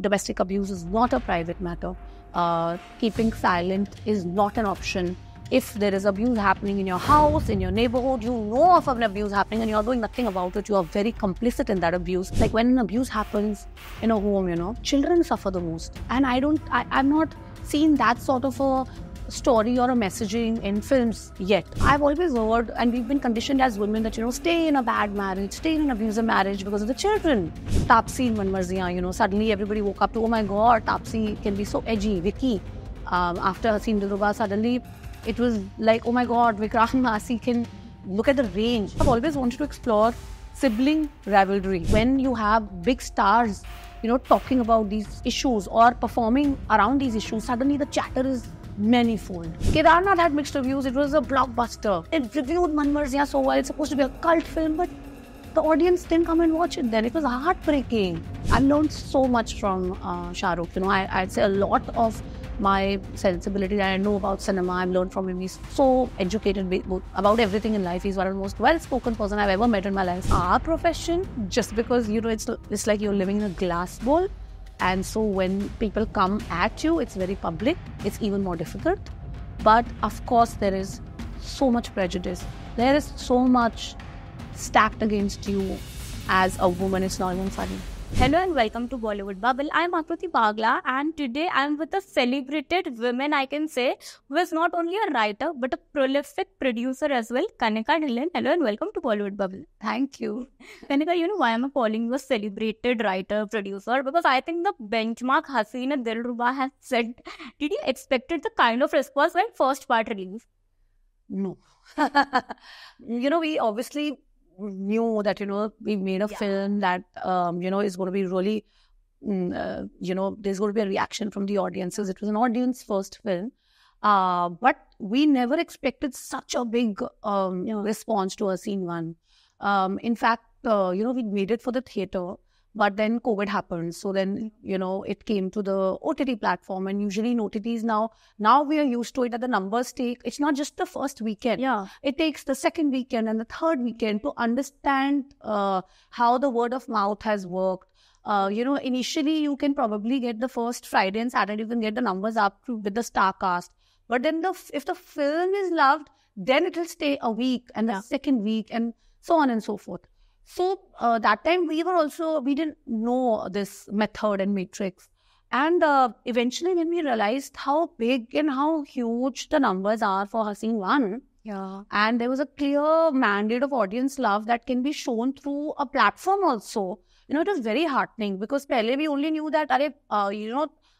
domestic abuse is not a private matter. Keeping silent is not an option. If there is abuse happening in your house, in your neighborhood, you know of an abuse happening and you're doing nothing about it, you are very complicit in that abuse. Like when an abuse happens in a home, children suffer the most. And I've not seen that sort of a story or a messaging in films yet. I've always heard, and we've been conditioned as women that, stay in a bad marriage, stay in an abusive marriage because of the children. Taapsee and Manmarziyan, suddenly everybody woke up to, oh my God, Taapsee can be so edgy. Vicky, after Haseen Dilruba, suddenly it was like, oh my God, Vikrant Massey can look at the range. I've always wanted to explore sibling rivalry. When you have big stars, talking about these issues or performing around these issues, suddenly the chatter is manifold. Kedarnath had mixed reviews. It was a blockbuster. It reviewed Manmarziyan so well. It's supposed to be a cult film, but the audience didn't come and watch it then. It was heartbreaking. I've learned so much from Shah Rukh. I'd say a lot of my sensibility that I know about cinema, I've learned from him. He's so educated about everything in life. He's one of the most well-spoken person I've ever met in my life. Our profession, just because, it's like you're living in a glass bowl. And so when people come at you, it's very public. It's even more difficult. But of course, there is so much prejudice. There is so much stacked against you as a woman. It's not even funny. Hello and welcome to Bollywood Bubble. I'm Akriti Bagla and today I'm with a celebrated woman, I can say, who is not only a writer but a prolific producer as well, Kanika Dhillon. Hello and welcome to Bollywood Bubble. Thank you. Kanika, why am I calling you a celebrated writer, producer? Because I think the benchmark Haseen Dilruba has set. Did you expected the kind of response when first part released? No. We obviously knew that, we made a film that, is going to be really, there's going to be a reaction from the audiences. It was an audience first film. But we never expected such a big response to Haseen 1. In fact, we made it for the theatre. But then COVID happened. So then, it came to the OTT platform. And usually in OTTs now we are used to it that the numbers take, it's not just the first weekend. Yeah. It takes the second weekend and the third weekend to understand how the word of mouth has worked. Initially you can probably get the first Friday and Saturday, you can get the numbers up with the star cast. But then if the film is loved, then it will stay a week and the second week and so on and so forth. So that time we didn't know this method and matrix. And eventually when we realized how big and how huge the numbers are for Haseen 1, and there was a clear mandate of audience love that can be shown through a platform also, it was very heartening because pehle we only knew that,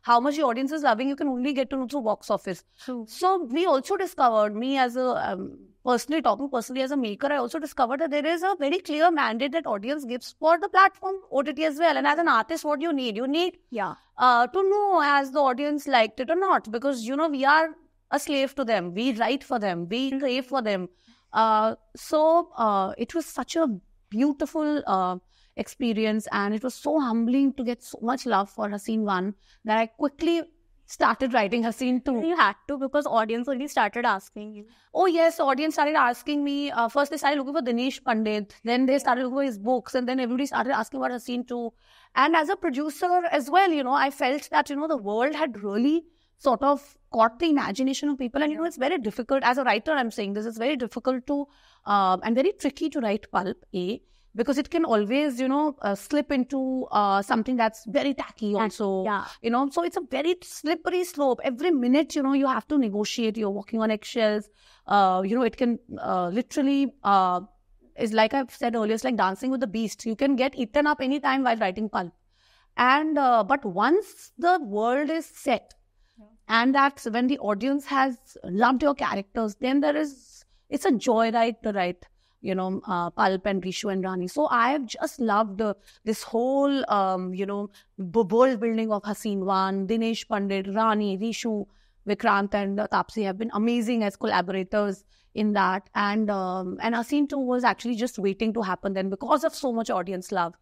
how much the audience is loving, you can only get to know through box office. True. So we also discovered, me as a... Personally as a maker, I also discovered that there is a very clear mandate that audience gives for the platform OTT as well. And as an artist, what you need? You need to know as the audience liked it or not. Because, we are a slave to them. We write for them. We crave for them. So it was such a beautiful experience. And it was so humbling to get so much love for Haseen 1 that I quickly started writing Haseen 2. You had to because audience only started asking you. Oh yes, audience started asking me. First they started looking for Dinesh Pandit. Then they started looking for his books. And then everybody started asking about Haseen 2. And as a producer as well, I felt that, the world had really sort of caught the imagination of people. And, it's very difficult. As a writer, I'm saying this is very difficult to and very tricky to write pulp, because it can always, slip into something that's very tacky also. So it's a very slippery slope. Every minute, you have to negotiate. You're walking on eggshells. It can literally, is like I've said earlier, it's like dancing with the beast. You can get eaten up anytime while writing pulp. And, but once the world is set, and that's when the audience has loved your characters, then it's a joyride to write. Pulp and Rishu and Rani. So I have just loved this whole, world building of Haseen 1, Dinesh Pandit, Rani, Rishu, Vikrant and Taapsee have been amazing as collaborators in that. And Haseen 2 was actually just waiting to happen then because of so much audience love.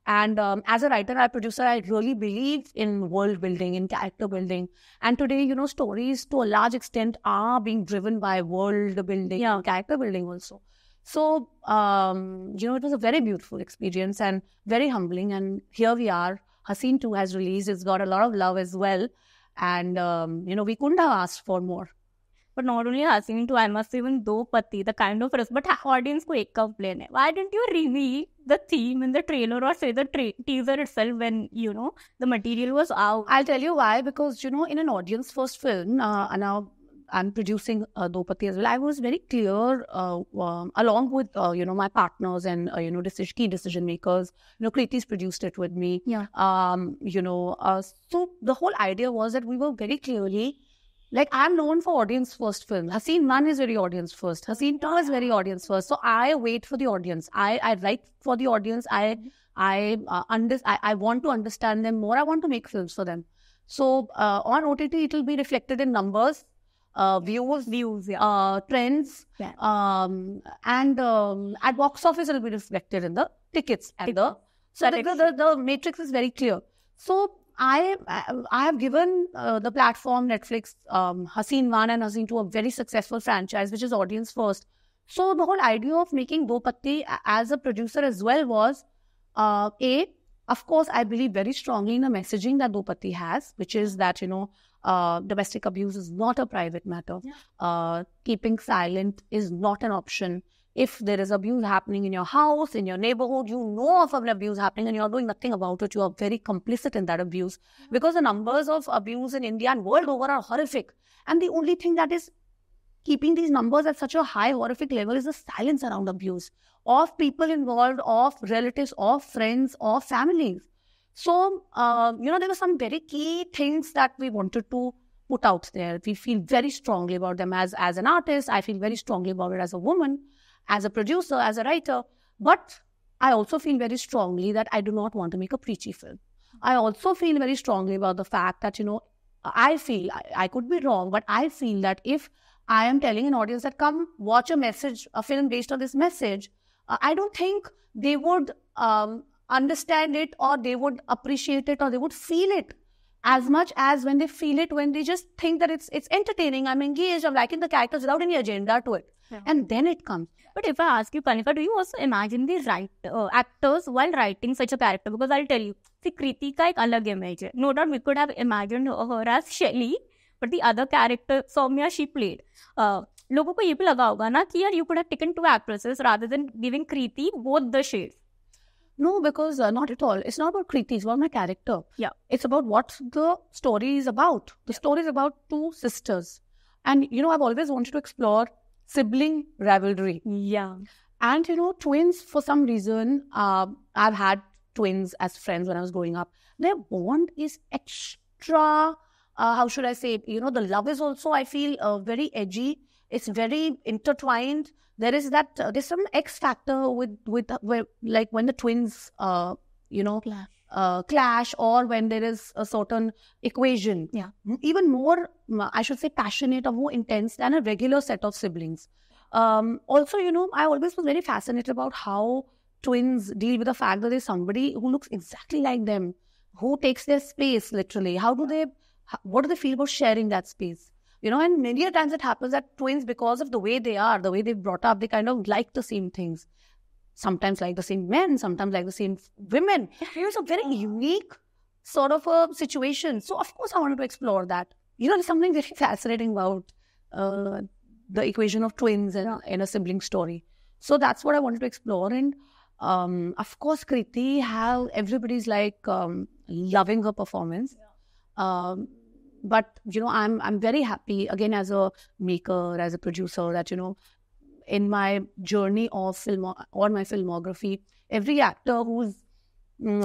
And as a writer and producer, I really believe in world building, in character building. And today, stories to a large extent are being driven by world building and character building also. So, it was a very beautiful experience and very humbling. And here we are, Haseen 2 has released. It's got a lot of love as well. And, we couldn't have asked for more. But not only Haseen 2, I must even Do Pati, the kind of but audience ko ek complain hai. Why didn't you reveal the theme in the trailer or say the teaser itself when, the material was out? I'll tell you why. Because, in an audience first film, and now I'm producing Do Pati as well, I was very clear along with, my partners and, key decision makers. Kriti's produced it with me. Yeah. So the whole idea was that we were very clearly, I'm known for audience first film. Haseen 1 is very audience first. Haseen 2 is very audience first. So I wait for the audience. I write for the audience. I want to understand them more. I want to make films for them. So on OTT, it will be reflected in numbers, views, trends, and at box office, it will be reflected in the tickets. And the matrix is very clear. So I have given the platform Netflix, Haseen 1 and Haseen 2, a very successful franchise, which is audience first. So the whole idea of making Do Patti as a producer as well was, of course, I believe very strongly in the messaging that Do Patti has, which is that, domestic abuse is not a private matter. Yeah. Keeping silent is not an option. If there is abuse happening in your house, in your neighborhood, you know of an abuse happening and you're doing nothing about it, you are very complicit in that abuse. Because the numbers of abuse in India and world over are horrific. And the only thing that is keeping these numbers at such a high, horrific level is the silence around abuse of people involved, of relatives, of friends, of families. So, there were some very key things that we wanted to put out there. We feel very strongly about them as an artist. I feel very strongly about it as a woman, as a producer, as a writer. But I also feel very strongly that I do not want to make a preachy film. I also feel very strongly about the fact that, I feel, I could be wrong, but I feel that if I am telling an audience that come watch a film based on this message, I don't think they would understand it, or they would appreciate it, or they would feel it as much as when they feel it, when they just think that it's entertaining, I'm engaged, I'm liking the characters without any agenda to it. Yeah. And then it comes. But if I ask you, Kanika, do you also imagine the actors while writing such a character? Because I'll tell you, see, Kriti ka ek alag image hai. No doubt we could have imagined her as Shelly, but the other character, Soumya, she played. Logo ko ye bhi laga hoga na ki yaar, you could have taken 2 actresses rather than giving Kriti both the shades. No, because not at all. It's not about Kriti, it's about my character. Yeah. It's about what the story is about. The story is about 2 sisters. And, I've always wanted to explore sibling rivalry. Yeah. And, twins, for some reason, I've had twins as friends when I was growing up. Their bond is extra, how should I say, the love is also, I feel, very edgy. It's very intertwined. There is there's some X factor with like when the twins, clash, or when there is a certain equation. Yeah. Even more, I should say, passionate or more intense than a regular set of siblings. Also, I always was very fascinated about how twins deal with the fact that there's somebody who looks exactly like them, who takes their space literally. What do they feel about sharing that space? And many a times it happens that twins, because of the way they are, the way they've brought up, they kind of like the same things. Sometimes like the same men, sometimes like the same women. It's a very unique sort of a situation. So, of course, I wanted to explore that. There's something very fascinating about the equation of twins in a sibling story. So, that's what I wanted to explore. And, of course, Kriti, how everybody's loving her performance. Yeah. But, I'm very happy, again, as a maker, as a producer, that, in my journey of film or my filmography, every actor who's, been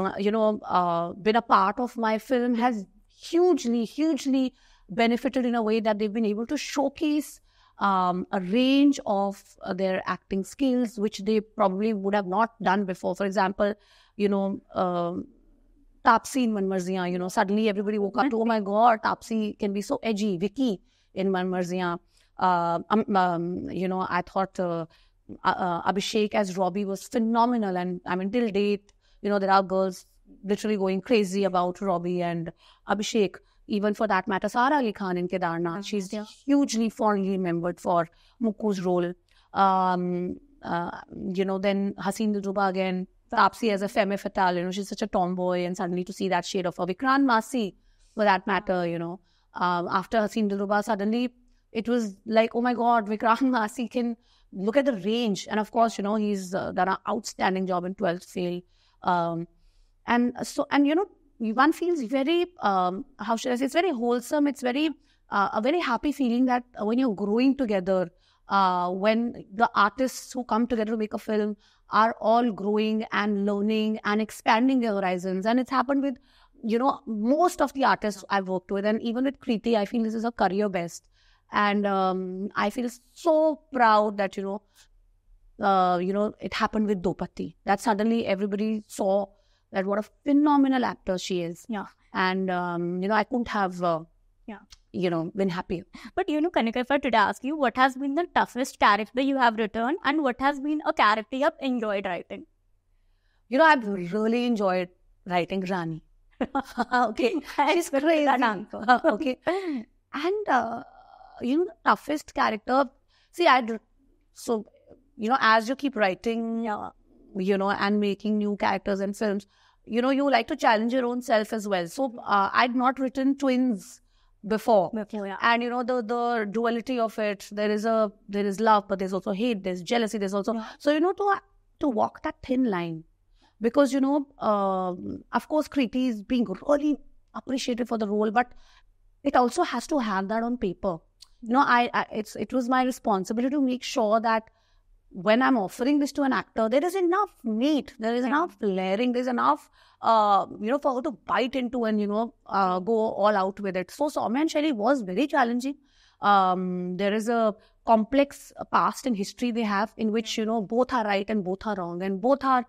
a part of my film has hugely benefited in a way that they've been able to showcase a range of their acting skills, which they probably would have not done before. For example, Taapsee in Mann Marziyan, suddenly everybody woke up to, oh my God, Taapsee can be so edgy. Vicky in Mann Marziyan. I thought Abhishek as Robbie was phenomenal. And I mean, till date, there are girls literally going crazy about Robbie and Abhishek. Even for that matter, Sara Ali Khan in Kedarnath. She's hugely fondly remembered for Mukku's role. Then Haseen Dilruba again, Taapsee as a femme fatale, she's such a tomboy, and suddenly to see that shade of her. Vikrant Massey, for that matter, after Haseen Dilruba, suddenly it was like, oh my God, Vikrant Massey can look at the range. And of course, he's done an outstanding job in 12th Fail. One feels very, how should I say, it's very wholesome. It's very, a very happy feeling that when you're growing together, when the artists who come together to make a film are all growing and learning and expanding their horizons. And it's happened with, most of the artists I've worked with, and even with Kriti, I feel this is a career best. And I feel so proud that, it happened with Dopati. That suddenly everybody saw that what a phenomenal actor she is. Yeah. And, I couldn't have, been happier. But, Kanika, if I today ask you, what has been the toughest character you have written and what has been a character you have enjoyed writing? I've really enjoyed writing Rani. Okay. She's crazy. Okay. And, the toughest character, see, as you keep writing, and making new characters and films, you like to challenge your own self as well. So, I'd not written twins before. Yeah. And, the duality of it, there is love, but there's also hate, there's jealousy, there's also... Yeah. So, to walk that thin line, because, of course, Kriti is being really appreciated for the role, but it also has to have that on paper. It was my responsibility to make sure that when I'm offering this to an actor, there is enough meat, there is enough layering, there's enough, for her to bite into and, go all out with it. So Soumya and Shaili was very challenging. There is a complex past and history they have in which, both are right and both are wrong and both are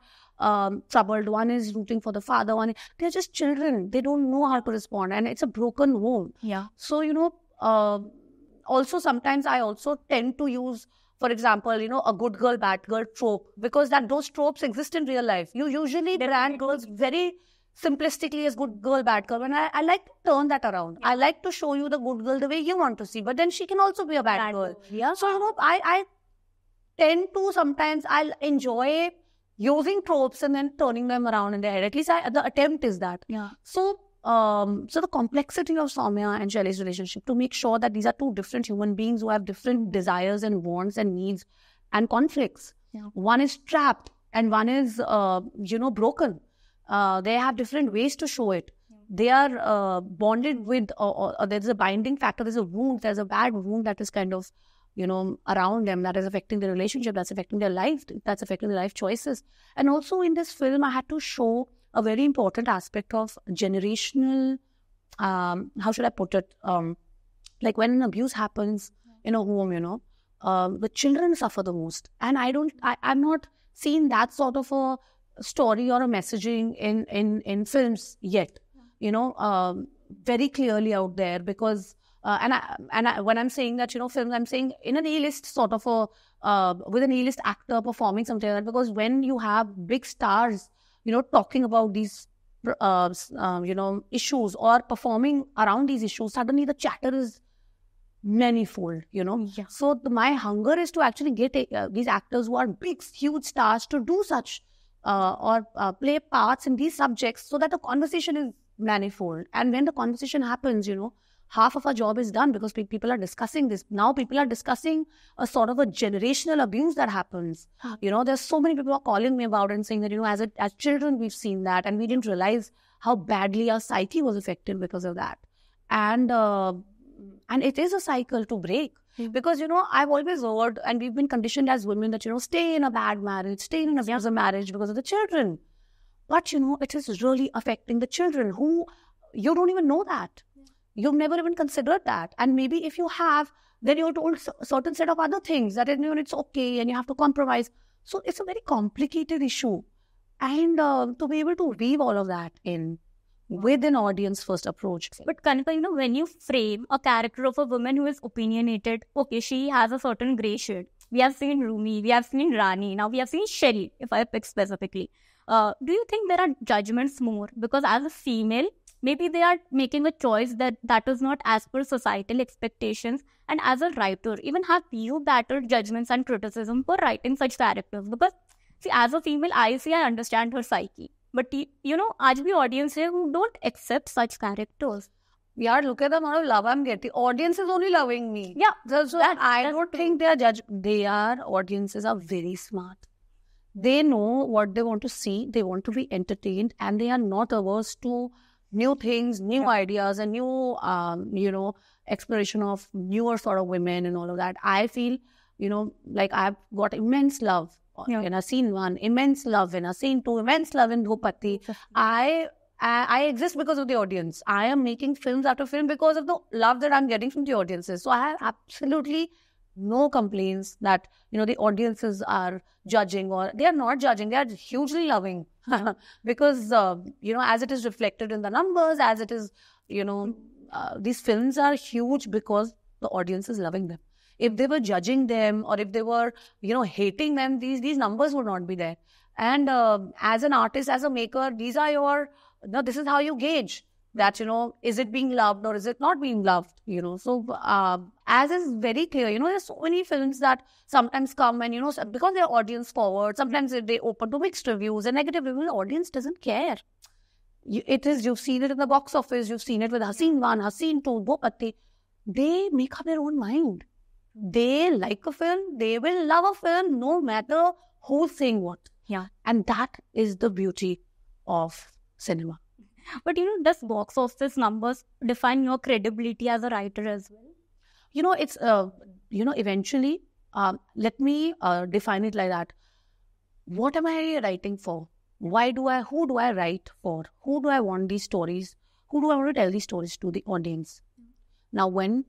troubled. One is rooting for the father, they're just children. They don't know how to respond, and it's a broken home. Yeah. So, also sometimes I also tend to use, for example, a good girl, bad girl trope, because those tropes exist in real life. You usually brand girls very simplistically as good girl, bad girl, and I like to turn that around. Yeah. I like to show you the good girl the way you want to see, but then she can also be a bad girl. Yeah. So, I tend to sometimes, I'll enjoy using tropes and then turning them around in their head. At least the attempt is that. Yeah. So the complexity of Soumya and Shaili's relationship, to make sure that these are two different human beings who have different desires and wants and needs and conflicts. Yeah. One is trapped and one is, broken. They have different ways to show it. Yeah. They are bonded with, or there's a binding factor, there's a wound, there's a bad wound that is kind of, around them, that is affecting the relationship, that's affecting their life, that's affecting their life choices. And also in this film, I had to show a very important aspect of generational, how should I put it? Like when an abuse happens in a home, the children suffer the most. And I'm not seeing that sort of a story or a messaging in films yet, very clearly out there, because when I'm saying that, films, I'm saying in an A-list sort of with an A-list actor performing something like that, because when you have big stars, talking about these, issues or performing around these issues, suddenly the chatter is manifold, Yeah. So my hunger is to actually get these actors who are big, huge stars to do such or play parts in these subjects, so that the conversation is manifold. And when the conversation happens, half of our job is done, because people are discussing this. Now people are discussing a sort of a generational abuse that happens. There's so many people who are calling me about it and saying that, as children, we've seen that and we didn't realize how badly our psyche was affected because of that. And it is a cycle to break. Because, I've always heard, and we've been conditioned as women that, stay in a bad marriage, stay in an abusive marriage because of the children. But, it is really affecting the children who, you don't even know that. You've never even considered that. And maybe if you have, then you're told a certain set of other things that it's okay and you have to compromise. So it's a very complicated issue. And to be able to weave all of that in with an audience first approach. But Kanika, when you frame a character of a woman who is opinionated, okay, she has a certain grey shade. We have seen Rumi, we have seen Rani, now we have seen Shaili, if I pick specifically. Do you think there are judgments more? Because as a female, maybe they are making a choice that is not as per societal expectations. And as a writer, even have you battled judgments and criticism for writing such characters? Because See, as a female, I understand her psyche. But you know, आज भी audience है who don't accept such characters. Yeah, look at the amount of love I'm getting. Audience is only loving me. Yeah, So I don't think they are judged. Audiences are very smart. They know what they want to see. They want to be entertained, and they are not averse to new things, new ideas, and new, exploration of newer sort of women and all of that. I feel, like I've got immense love in a scene 1, immense love in a scene 2, immense love in Dopati. I exist because of the audience. I am making films after film because of the love that I'm getting from the audiences. So I have absolutely no complaints that, the audiences are judging, or they are not judging. They are hugely loving because, as it is reflected in the numbers, as it is, these films are huge because the audience is loving them. If they were judging them, or if they were, hating them, these numbers would not be there. And as an artist, as a maker, these are your, this is how you gauge that, is it being loved or is it not being loved, So as is very clear, there's so many films that sometimes come and, because they're audience forward, sometimes they open to mixed reviews and negative reviews, the audience doesn't care. You've seen it in the box office, you've seen it with Haseen 1, Haseen 2, Dopati. They make up their own mind. They like a film, they will love a film no matter who's saying what. Yeah. And that is the beauty of cinema. But does box office numbers define your credibility as a writer as well? It's, eventually, let me define it like that. What am I writing for? Who do I write for? Who do I want these stories? Who do I want to tell these stories to? The audience. Now, when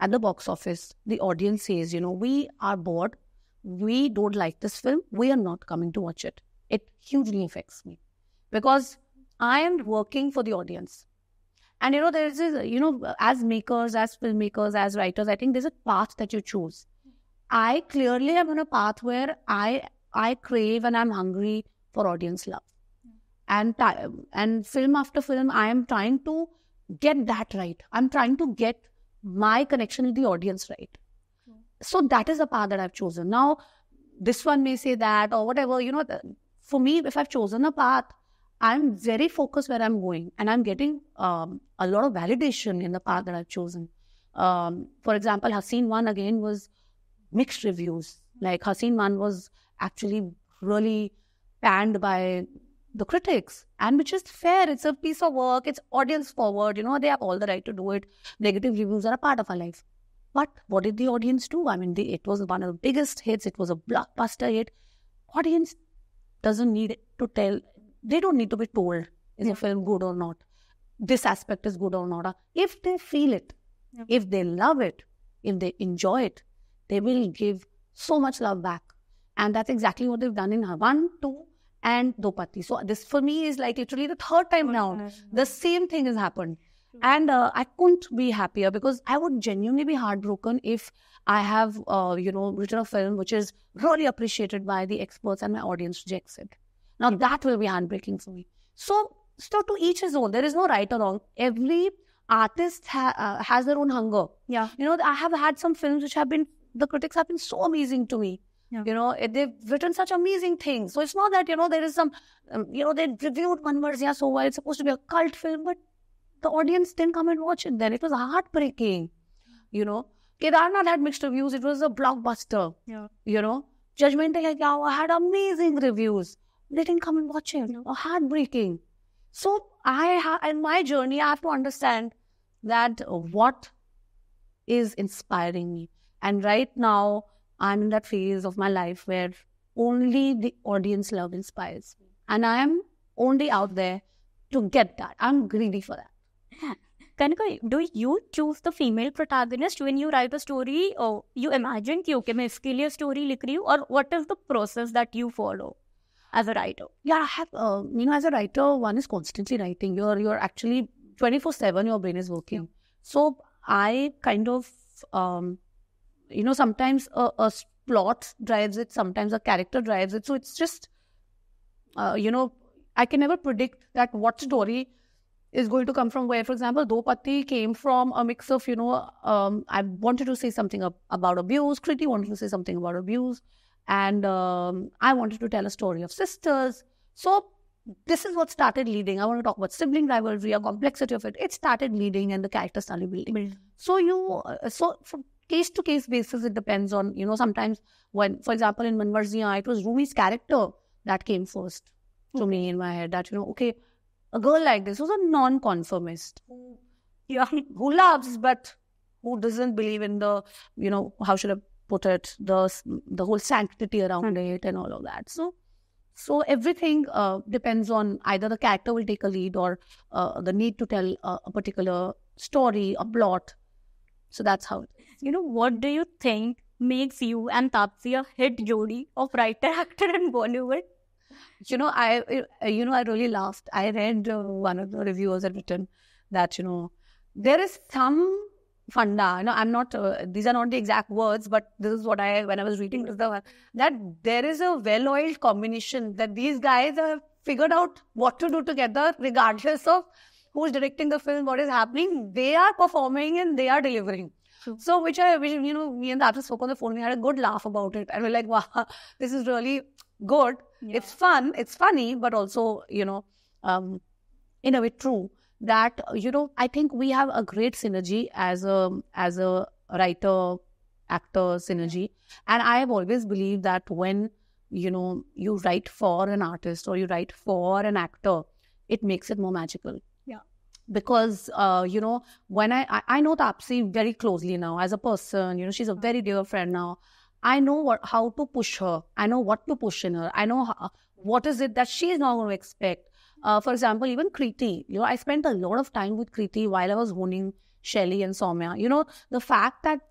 at the box office, the audience says, we are bored, we don't like this film, we are not coming to watch it. It hugely affects me because I am working for the audience. And, there is this, as makers, as filmmakers, as writers, I think there's a path that you choose. I clearly am on a path where I crave and I'm hungry for audience love. And film after film, I am trying to get that right. I'm trying to get my connection with the audience right. So that is the path that I've chosen. Now, this one may say that or whatever, for me, if I've chosen a path, I'm very focused where I'm going, and I'm getting a lot of validation in the path that I've chosen. For example, Haseen 1 again was mixed reviews. Like Haseen 1 was actually really panned by the critics, and which is fair. It's a piece of work. It's audience forward. They have all the right to do it. Negative reviews are a part of our life. But what did the audience do? I mean, it was one of the biggest hits. It was a blockbuster hit. Audience doesn't need to tell. They don't need to be told, is a film good or not? This aspect is good or not? If they feel it, if they love it, if they enjoy it, they will give so much love back. And that's exactly what they've done in 1, 2, and Dopati. So this for me is like literally the third time now. The same thing has happened. And I couldn't be happier because I would genuinely be heartbroken if I have, written a film which is really appreciated by the experts and my audience rejects it. Now that will be heartbreaking for me. So to each his own. There is no right or wrong. Every artist has their own hunger. Yeah. I have had some films which the critics have been so amazing to me. Yeah. They've written such amazing things. So it's not that, there is some, they reviewed Manvarziya so well. It's supposed to be a cult film, but the audience didn't come and watch it then. It was heartbreaking. Kedarnath had mixed reviews. It was a blockbuster. Yeah. Judgmental Hai Kya Hua had amazing reviews. They didn't come and watch it. Heartbreaking. So in my journey, I have to understand that what is inspiring me. And right now, I'm in that phase of my life where only the audience love inspires me. And I am only out there to get that. I'm greedy for that. Kanika, do you choose the female protagonist when you write a story, or you imagine कि okay, मैं इसके लिए story लिख रही हूँ, or what is the process that you follow as a writer? Yeah, I have, as a writer, one is constantly writing. You're actually 24/7, your brain is working. So I kind of, sometimes a plot drives it, sometimes a character drives it. So it's just, I can never predict that what story is going to come from where. For example, Dopati came from a mix of, I wanted to say something about abuse. Kriti wanted to say something about abuse. And I wanted to tell a story of sisters. So this is what started leading. I want to talk about sibling rivalry, a complexity of it. It started leading and the character started building. So from case to case basis, it depends on, sometimes when, for example, in Manmarziyan, it was Rumi's character that came first to me in my head, that, okay, a girl like this was a non-conformist who loves, but who doesn't believe in the, how should I put it, the whole sanctity around it and all of that. So everything depends on either the character will take a lead or the need to tell a particular story, a plot. So that's how it is. What do you think makes you and Taapsee a hit jodi of writer-actor in Bollywood? I really laughed. I read one of the reviewers had written that, there is some funda, I'm not, these are not the exact words, but this is what when I was reading, that there is a well-oiled combination, that these guys have figured out what to do together, regardless of who's directing the film, what is happening. They are performing and they are delivering. So, which me and the actor spoke on the phone, we had a good laugh about it. And we're like, wow, this is really good. Yeah. It's fun, it's funny, but also, in a way true. That, I think we have a great synergy as a writer-actor synergy. And I have always believed that when, you write for an artist or you write for an actor, it makes it more magical. Yeah. Because, when I know Taapsee very closely now as a person, she's a very dear friend now. I know how to push her. I know what to push in her. I know what is it that she is not going to expect. For example, even Kriti, I spent a lot of time with Kriti while I was honing Shelly and Soumya. The fact that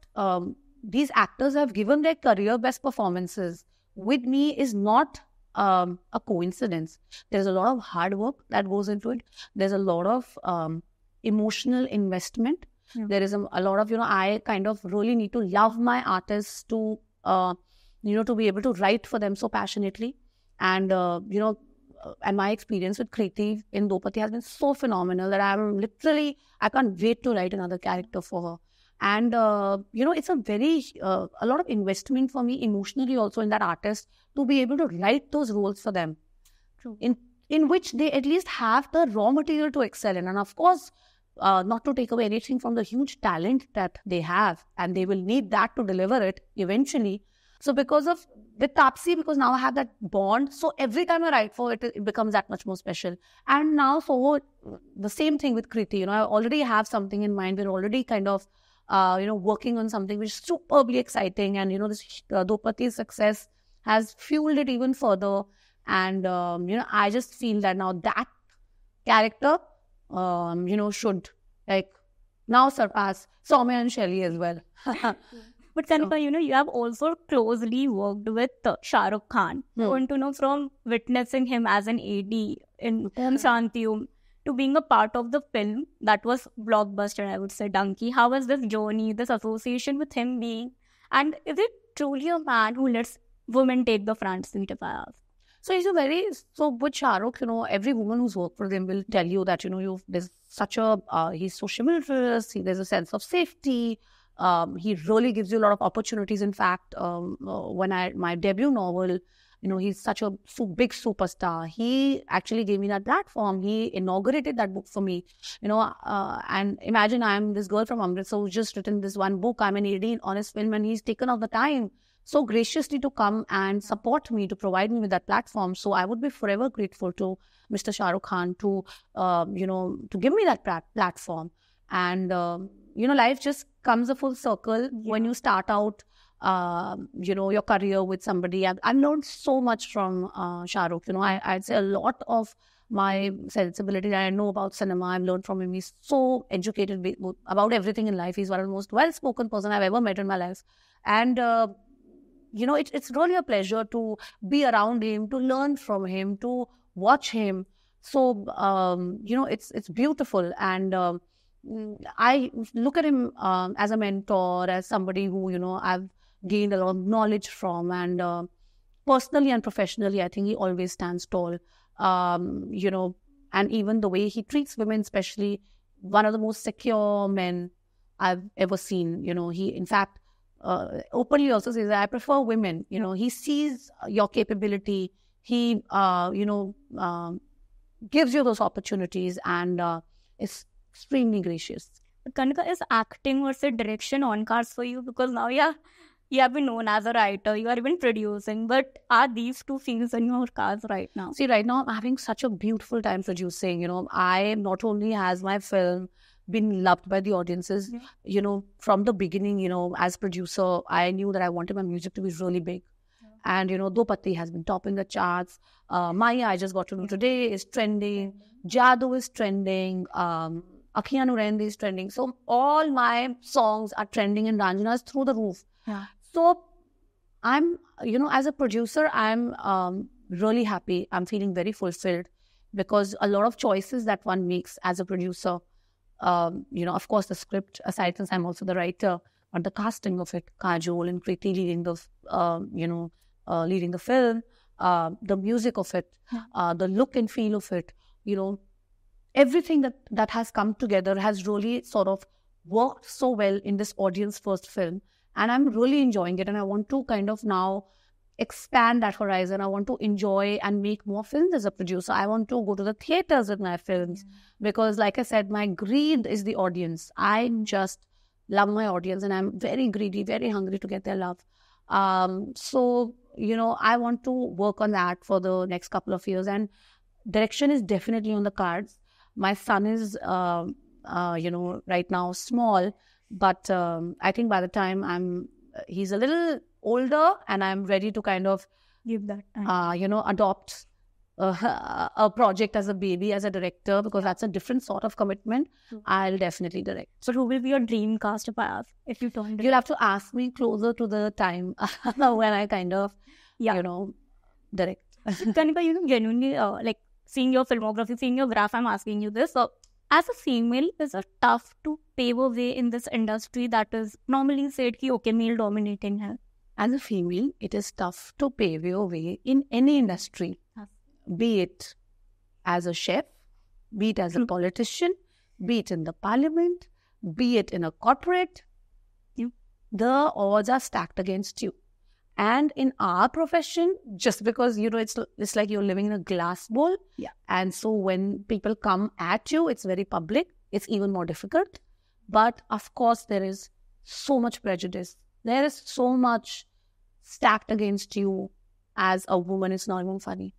these actors have given their career best performances with me is not a coincidence. There's a lot of hard work that goes into it. There's a lot of emotional investment. Yeah. There is a lot of, I kind of really need to love my artists to, to be able to write for them so passionately. And, and my experience with Kriti in Dopati has been so phenomenal that I can't wait to write another character for her. And, it's a lot of investment for me emotionally also in that artist to be able to write those roles for them. True. In which they at least have the raw material to excel in. And of course, not to take away anything from the huge talent that they have, and they will need that to deliver it eventually. So with Taapsee, because now I have that bond, so every time I write for it, it becomes that much more special. And now, so the same thing with Kriti, I already have something in mind. We're already kind of, working on something which is superbly exciting. And, this Dopati's success has fueled it even further. And, I just feel that now that character, should now surpass Soumya and Shelly as well. But Kanika, you have also closely worked with Shah Rukh Khan. I want to know, from witnessing him as an AD in Shanti to being a part of the film that was blockbuster, I would say, Dunki. How was this journey, this association with him being? And is it truly a man who lets women take the front seat, if I ask? So with Shah Rukh, every woman who's worked for them will tell you that, there's such he's so chivalrous, there's a sense of safety. He really gives you a lot of opportunities. In fact, when my debut novel, he's such a big superstar. He actually gave me that platform. He inaugurated that book for me, and imagine I'm this girl from Amritsar who's just written this one book. I'm an AD on his film, and he's taken out the time so graciously to come and support me, to provide me with that platform. So I would be forever grateful to Mr. Shah Rukh Khan to give me that platform. And, life just comes a full circle when you start out, your career with somebody. I've learned so much from Shah Rukh. I'd say a lot of my sensibility that I know about cinema, I've learned from him. He's so educated about everything in life. He's one of the most well-spoken person I've ever met in my life. And, it's really a pleasure to be around him, to learn from him, to watch him. So, it's beautiful. And I look at him as a mentor, as somebody who, I've gained a lot of knowledge from. And personally and professionally, I think he always stands tall. And even the way he treats women, especially, one of the most secure men I've ever seen. He, in fact, openly also says that I prefer women. You know, he sees your capability. He, gives you those opportunities and is extremely gracious. Kanika, is acting or say direction on cards for you? Because now, you have been known as a writer, you are even producing, but are these two fields in your cards right now? See, right now I'm having such a beautiful time producing. You know, I not only has my film been loved by the audiences, you know, from the beginning, you know, as producer, I knew that I wanted my music to be really big. And, you know, Do Patti has been topping the charts. Maya, I just got to know today, is trending. Jadoo is trending. Akhiyan Nurend is trending. So all my songs are trending in Ranjana is through the roof. Yeah. So I'm, you know, as a producer, I'm really happy. I'm feeling very fulfilled because a lot of choices that one makes as a producer, you know, of course, the script aside, since I'm also the writer, but the casting of it, Kajol and Kriti leading the, leading the film, the music of it, the look and feel of it, you know, everything that has come together has really sort of worked so well in this audience first film. And I'm really enjoying it. And I want to kind of now expand that horizon. I want to enjoy and make more films as a producer. I want to go to the theaters with my films because, like I said, my greed is the audience. I just love my audience and I'm very greedy, very hungry to get their love. So, you know, I want to work on that for the next couple of years. And direction is definitely on the cards. My son is, right now small, but I think by the time he's a little older and I'm ready to kind of give that time. Adopt a project as a baby, as a director, because that's a different sort of commitment. I'll definitely direct. So who will be your dream cast if I ask? If you don't, you'll have to ask me closer to the time when I kind of, direct. Kanika, genuinely, seeing your filmography, seeing your graph, I'm asking you this. So, as a female, is it tough to pave a way in this industry that is normally said ki okay, male dominating hai? As a female, it is tough to pave your way in any industry, be it as a chef, be it as a politician, be it in the parliament, be it in a corporate. The odds are stacked against you. And in our profession, just because, it's like you're living in a glass bowl. Yeah. And so when people come at you, it's very public. It's even more difficult. But of course, there is so much prejudice. There is so much stacked against you as a woman. It's not even funny.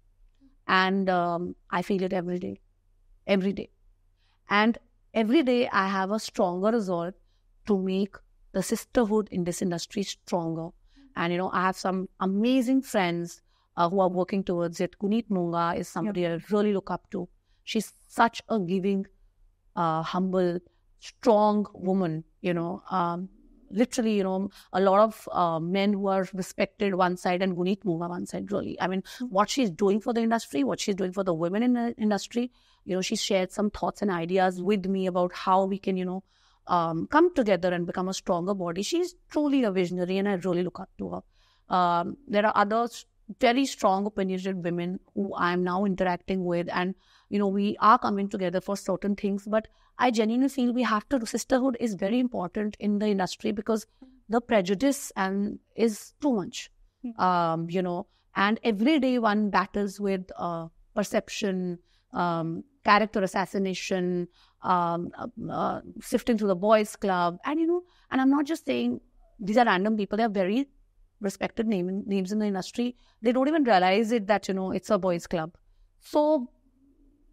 And I feel it every day. Every day. And every day I have a stronger resolve to make the sisterhood in this industry stronger. And, I have some amazing friends who are working towards it. Guneet Munga is somebody I really look up to. She's such a giving, humble, strong woman, literally, a lot of men who are respected one side and Guneet Munga one side, really. I mean, what she's doing for the industry, what she's doing for the women in the industry, she's shared some thoughts and ideas with me about how we can, come together and become a stronger body. She's truly a visionary and I really look up to her. There are other very strong opinionated women who I'm now interacting with and, we are coming together for certain things. But I genuinely feel sisterhood is very important in the industry because the prejudice is too much, and every day one battles with perception, character assassination, sifting through the boys club. And, and I'm not just saying these are random people. They're very respected names in the industry. They don't even realize it that, it's a boys club. So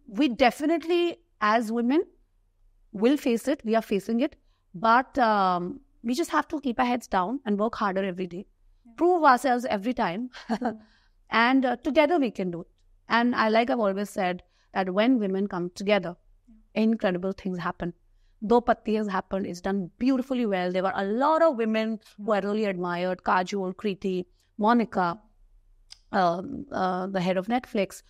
we definitely, as women, will face it. We are facing it. But we just have to keep our heads down and work harder every day. Prove ourselves every time. And together we can do it. And I've always said that when women come together, incredible things happen. Do Patti has happened. It's done beautifully well. There were a lot of women who I really admired. Kajol, Kriti, Monica, the head of Netflix.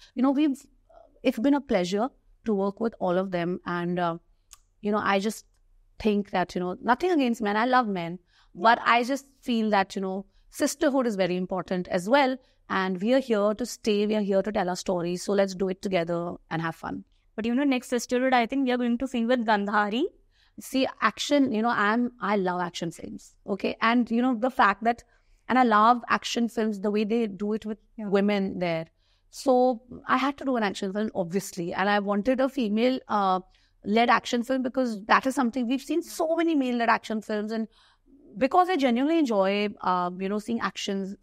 It's been a pleasure to work with all of them. And, I just think that, nothing against men. I love men. But I just feel that, sisterhood is very important as well. And we are here to stay. We are here to tell our stories. So let's do it together and have fun. But next sisterhood, I think we are going to sing with Gandhari. See, action, I love action films. Okay. And, the fact that, and I love action films, the way they do it with women there. So I had to do an action film, obviously. And I wanted a female led action film because that is something we've seen so many male led action films. And because I genuinely enjoy, seeing action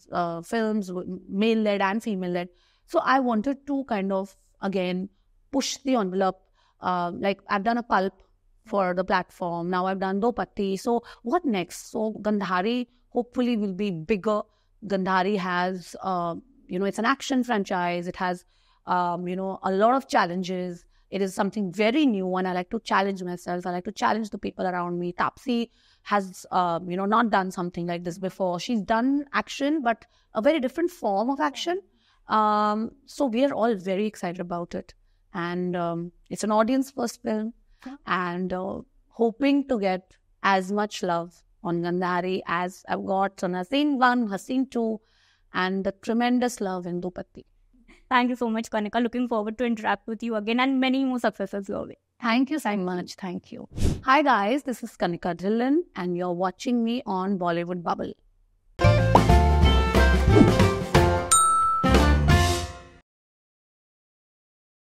films, male led and female led. So I wanted to kind of, again, push the envelope. Like I've done a pulp for the platform. Now I've done Dopatti. So what next? So Gandhari hopefully will be bigger. Gandhari has, it's an action franchise. It has, a lot of challenges. It is something very new and I like to challenge myself. I like to challenge the people around me. Taapsee has, not done something like this before. She's done action, but a very different form of action. So we are all very excited about it. And it's an audience first film. And hoping to get as much love on Gandhari as I've got on Haseen 1, Haseen 2, and the tremendous love in Dopatti. Thank you so much, Kanika. Looking forward to interact with you again and many more successes your way. Thank you so much. Thank you. Hi guys, this is Kanika Dhillon and you're watching me on Bollywood Bubble.